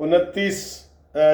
29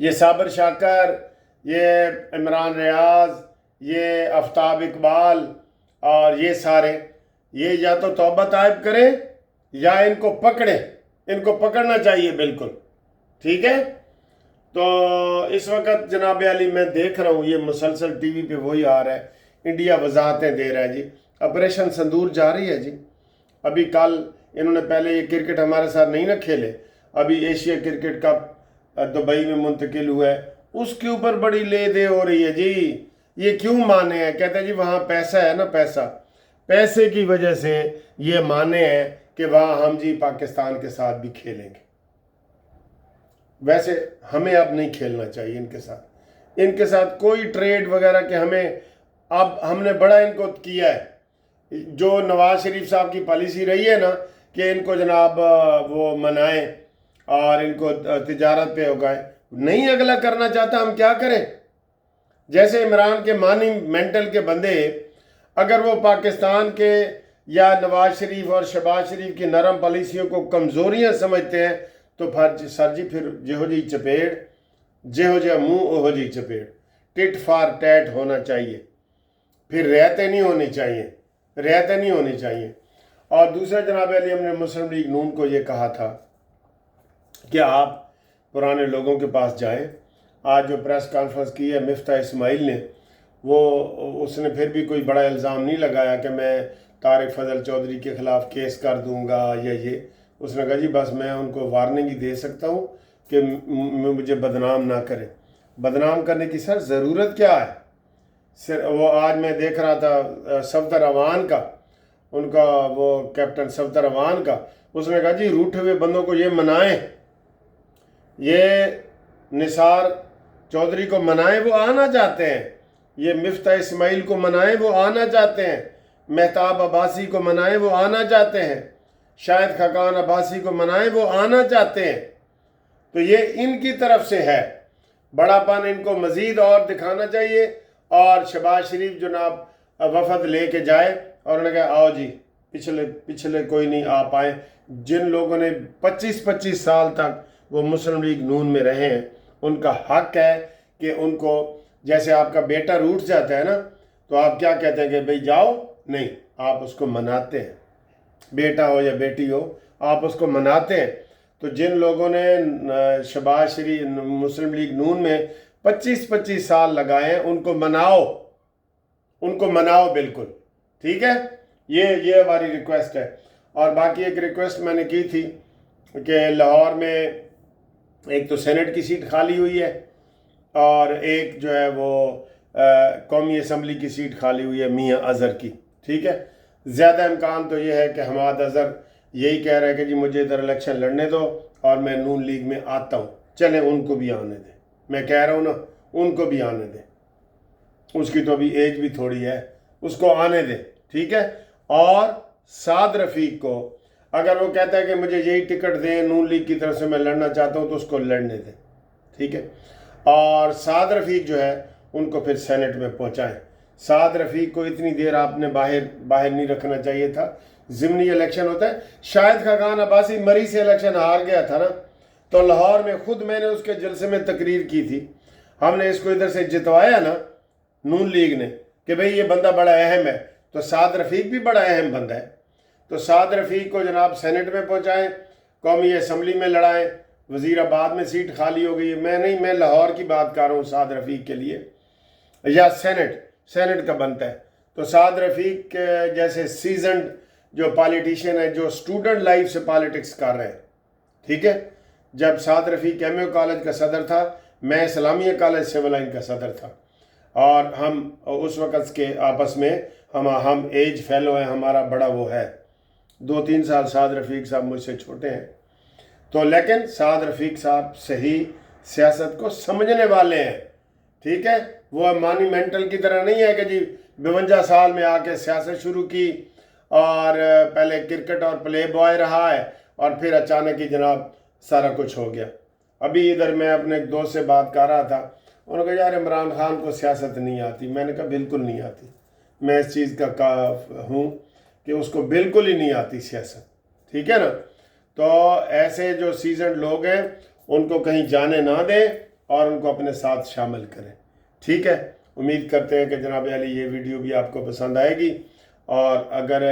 یہ صابر شاکر، یہ عمران ریاض، یہ آفتاب اقبال اور یہ سارے، یہ یا تو توبہ طائب کریں یا ان کو پکڑیں، ان کو پکڑنا چاہیے بالکل، ٹھیک ہے۔ تو اس وقت جناب علی میں دیکھ رہا ہوں یہ مسلسل ٹی وی پہ وہی آ رہا ہے، انڈیا وضاحتیں دے رہا ہے جی، آپریشن سندور جاری ہے جی۔ ابھی کل انہوں نے پہلے یہ کرکٹ ہمارے ساتھ نہیں نہ کھیلے، ابھی ایشیا کرکٹ کپ دبئی میں منتقل ہوا ہے، اس کے اوپر بڑی لے دے ہو رہی ہے جی۔ یہ کیوں مانے ہیں؟ کہتے ہیں جی وہاں پیسہ ہے نا، پیسے کی وجہ سے یہ مانے ہیں کہ وہاں ہم جی پاکستان کے ساتھ بھی کھیلیں گے۔ ویسے ہمیں اب نہیں کھیلنا چاہیے ان کے ساتھ کوئی ٹریڈ وغیرہ، کہ اب ہم نے بڑا ان کو کیا ہے۔ جو نواز شریف صاحب کی پالیسی رہی ہے نا کہ ان کو جناب وہ منائیں اور ان کو تجارت پہ اگائیں، نہیں اگلا کرنا چاہتا، ہم کیا کریں؟ جیسے عمران کے مانی مینٹل کے بندے اگر وہ پاکستان کے یا نواز شریف اور شہباز شریف کی نرم پالیسیوں کو کمزوریاں سمجھتے ہیں تو سر جی پھر جہو جی چپیڑ، جہو جہ منہ اوہو جی چپیڑ، ٹٹ فار ٹیٹ ہونا چاہیے، پھر رعایتیں نہیں ہونی چاہیے۔ اور دوسرے جناب علی، ہم نے مسلم لیگ نون کو یہ کہا تھا کہ آپ پرانے لوگوں کے پاس جائیں۔ آج جو پریس کانفرنس کی ہے مفتاح اسماعیل نے، اس نے پھر بھی کوئی بڑا الزام نہیں لگایا کہ میں طارق فضل چودھری کے خلاف کیس کر دوں گا یا یہ، اس نے کہا جی بس میں ان کو وارننگ ہی دے سکتا ہوں کہ مجھے بدنام نہ کریں۔ بدنام کرنے کی سر ضرورت کیا ہے؟ وہ آج میں دیکھ رہا تھا صفدر اوان کا، ان کا وہ کیپٹن صفدر اوان کا، اس نے کہا جی روٹھے ہوئے بندوں کو یہ منائیں، یہ نثار چودھری کو منائیں، وہ آنا چاہتے ہیں، یہ مفتاح اسماعیل کو منائیں، وہ آنا چاہتے ہیں، مہتاب عباسی کو منائیں، وہ آنا چاہتے ہیں، شاہد خاقان عباسی کو منائیں، وہ آنا چاہتے ہیں۔ تو یہ ان کی طرف سے ہے، بڑا پن ان کو مزید اور دکھانا چاہیے۔ اور شہباز شریف جناب وفد لے کے جائے اور انہوں نے کہا آؤ جی، پچھلے کوئی نہیں، آپ آئیں۔ جن لوگوں نے 25 سال تک وہ مسلم لیگ نون میں رہے ہیں، ان کا حق ہے کہ ان کو، جیسے آپ کا بیٹا روٹھ جاتا ہے نا تو آپ کیا کہتے ہیں کہ بھئی جاؤ؟ نہیں، آپ اس کو مناتے ہیں، بیٹا ہو یا بیٹی ہو، آپ اس کو مناتے ہیں۔ تو جن لوگوں نے شہباز شریف مسلم لیگ نون میں 25 سال لگائے ہیں، ان کو مناؤ بالکل، ٹھیک ہے؟ یہ ہماری ریکویسٹ ہے۔ اور باقی ایک ریکویسٹ میں نے کی تھی کہ لاہور میں ایک تو سینٹ کی سیٹ خالی ہوئی ہے اور ایک جو ہے وہ قومی اسمبلی کی سیٹ خالی ہوئی ہے میاں اظہر کی، ٹھیک ہے؟ زیادہ امکان تو یہ ہے کہ حماد اظہر یہی کہہ رہا ہے کہ جی مجھے ادھر الیکشن لڑنے دو اور میں نون لیگ میں آتا ہوں، چلیں ان کو بھی آنے دیں، میں کہہ رہا ہوں نا ان کو بھی آنے دیں، اس کی تو ابھی ایج بھی تھوڑی ہے، اس کو آنے دیں، ٹھیک ہے؟ اور سعد رفیق کو اگر وہ کہتا ہے کہ مجھے یہی ٹکٹ دیں نون لیگ کی طرف سے، میں لڑنا چاہتا ہوں، تو اس کو لڑنے دیں، ٹھیک ہے؟ اور سعد رفیق جو ہے ان کو پھر سینٹ میں پہنچائیں۔ سعد رفیق کو اتنی دیر آپ نے باہر نہیں رکھنا چاہیے تھا، ضمنی الیکشن ہوتا ہے۔ شاہد خاقان عباسی مری سے الیکشن ہار گیا تھا نا، تو لاہور میں خود میں نے اس کے جلسے میں تقریر کی تھی، ہم نے اس کو ادھر سے جتوایا نا نون لیگ نے کہ بھئی یہ بندہ بڑا اہم ہے، تو سعد رفیق بھی بڑا اہم بندہ ہے، تو سعد رفیق کو جناب سینٹ میں پہنچائیں، قومی اسمبلی میں لڑائیں۔ وزیر آباد میں سیٹ خالی ہو گئی ہے، میں لاہور کی بات کر رہا ہوں سعد رفیق کے لیے، یا سینٹ کا بنتا ہے۔ تو سعد رفیق جیسے سیزنڈ جو پالیٹیشین ہے، جو اسٹوڈنٹ لائف سے پالیٹکس کر رہے ہیں، ٹھیک ہے؟ جب سعد رفیق ایم اے کالج کا صدر تھا، میں اسلامیہ کالج سول لائن کا صدر تھا، اور ہم اس وقت کے آپس میں ہم ایج فیلو ہیں، ہمارا بڑا وہ ہے، 2-3 سال سعد رفیق صاحب مجھ سے چھوٹے ہیں۔ تو لیکن سعد رفیق صاحب صحیح سیاست کو سمجھنے والے ہیں، ٹھیک ہے؟ وہ مانی مینٹل کی طرح نہیں ہے کہ جی 52 سال میں آ کے سیاست شروع کی اور پہلے کرکٹ اور پلے بوائے رہا ہے اور پھر اچانک ہی جناب سارا کچھ ہو گیا۔ ابھی ادھر میں اپنے ایک دوست سے بات کر رہا تھا، انہوں نے کہا یار عمران خان کو سیاست نہیں آتی، میں نے کہا بالکل نہیں آتی، میں اس چیز کا ہوں کہ اس کو بالکل ہی نہیں آتی سیاست، ٹھیک ہے نا؟ تو ایسے جو سیزنڈ لوگ ہیں ان کو کہیں جانے نہ دیں، اور ان کو اپنے ساتھ شامل کریں. ٹھیک ہے، امید کرتے ہیں کہ جناب علی یہ ویڈیو بھی آپ کو پسند آئے گی، اور اگر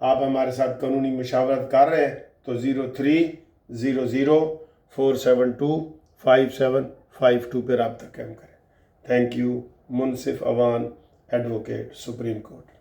آپ ہمارے ساتھ قانونی مشاورت کر رہے ہیں تو 0300472575 پہ رابطہ قائم کریں. Thank you. Munsif Awan, advocate, supreme court.